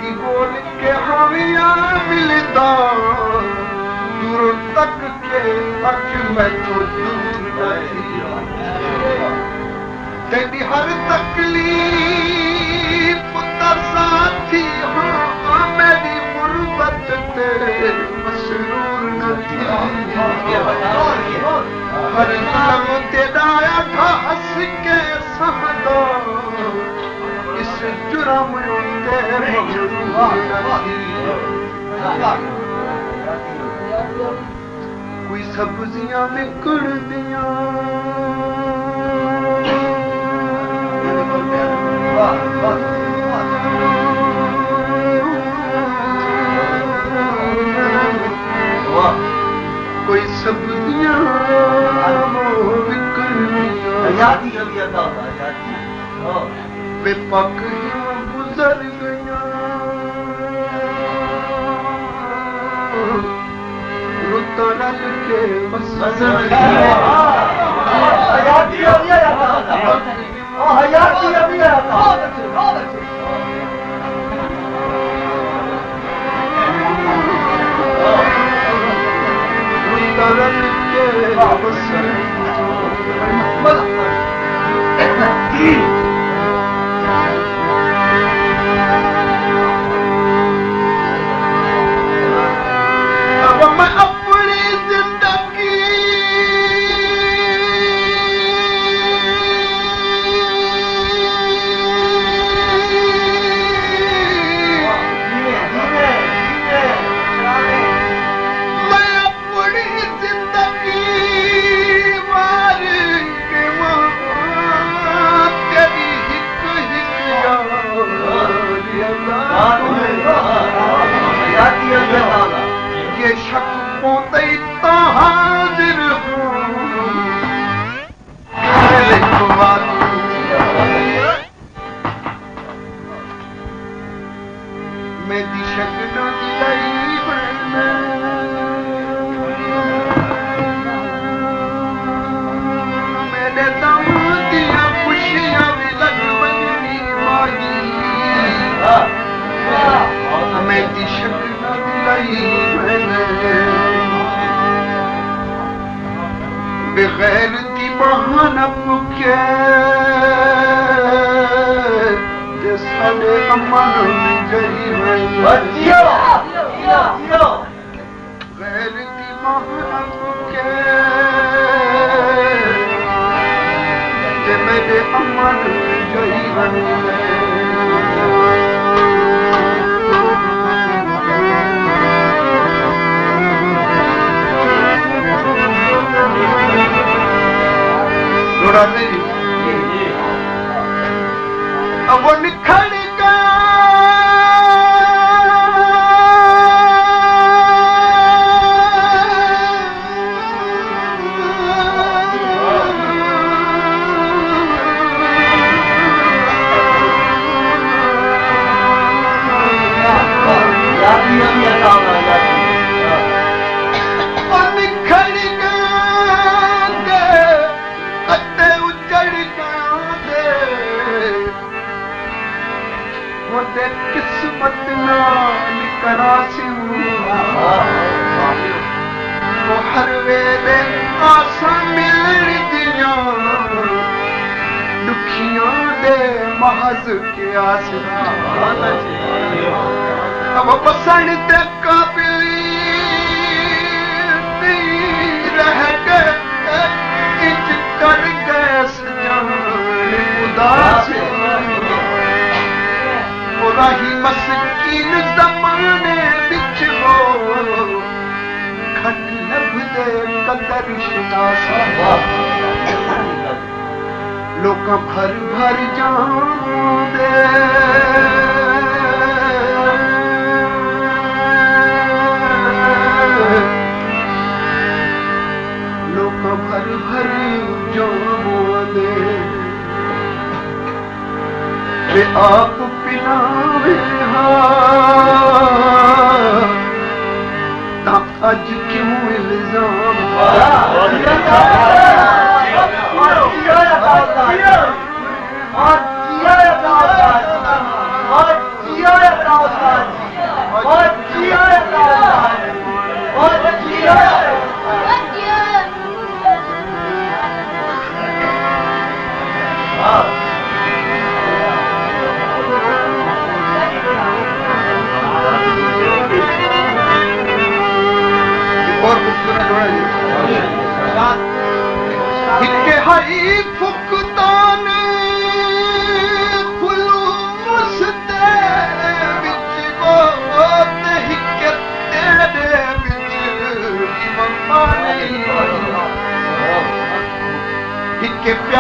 दी बोल के हविया मिलदा दूर तक के अख मैं तो दूर नहीं तेरी हर तकलीफ पुत्र साथी हाँ मेरी गुर्बत ते मसरूर नहीं हर लम तेरा था हंस के सहदा इस जुर्म ते कोई सब्जियां निकल दिया कोई सब्जियां निकल दिया वे पक गुजर गया रुता रल के अब मैं अपनी जिंदगी ये शक पोते तो हाजिर हूँ मेरी शक न दिलाई मेरे दम दिया खुशियां भी लग बनी माही मेरी शक न दिलाई बगैर दी बहाना पुके सारे अमन जई गैर दी बहाना पुके मेरे अमन जई अब निखर गया किस्मत नाल करासी वो हर वेले आसा मिल दिया दुखियां दे महज के आसरा अब बसन ते काबिल रह गए इंच कर गए सजान उदास राही मस्कीन ज़माने बिच हो खट लभदे कदर शिनास लोक भर भर जांदे लोक भर भर जांदे वे आप पिलावे ता अज क्यों इल्जाम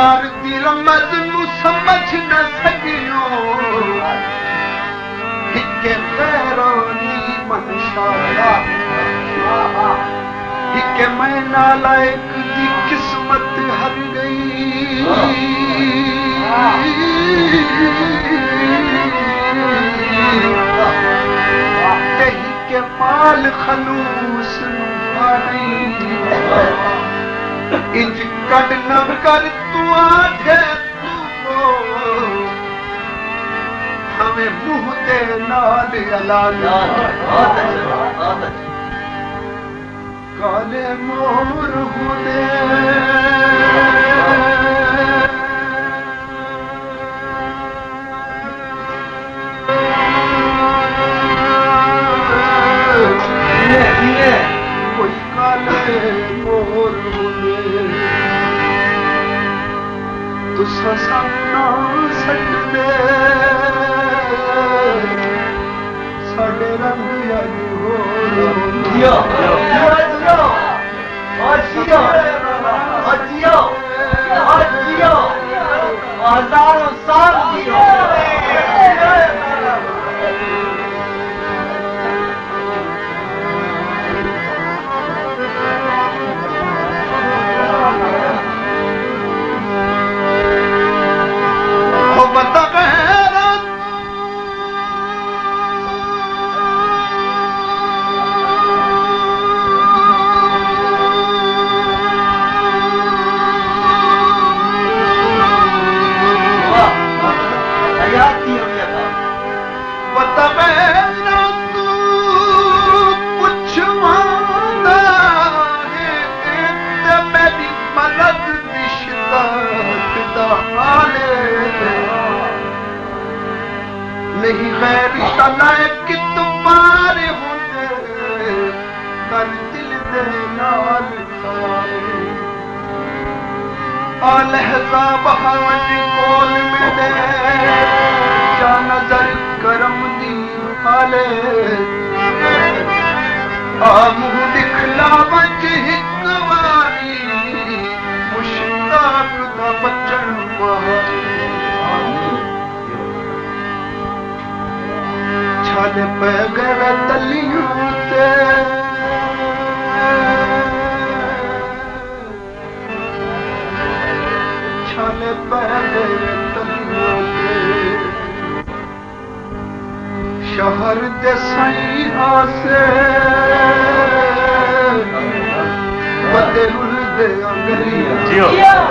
यार दी रमज नू समझ न सकियो हिके पैरानी मनशा हिके मैं नालायक दी किस्मत हर गई के माल खलूस इंज कट न कर तू आठे तू हमें मुंह दे नाल अलाला काले मोर हुदे कोई काले मोर हुदे तुसा सामना सकदे साडे रंग अज हो हजारों साल नहीं गैर रिश्ता लायक कि तुम्हारे होंगे कर दिल दे नाल अलहजा बहावत कोल में दे जा नजर करम दी हाले आ मुंह दिखला वच हिक वारी मुश्ताक दा बचन छल पे गए तलियों ते छल पे गए तलियों ते शहर दे साईं आसे बदे रुल दे अंगलियां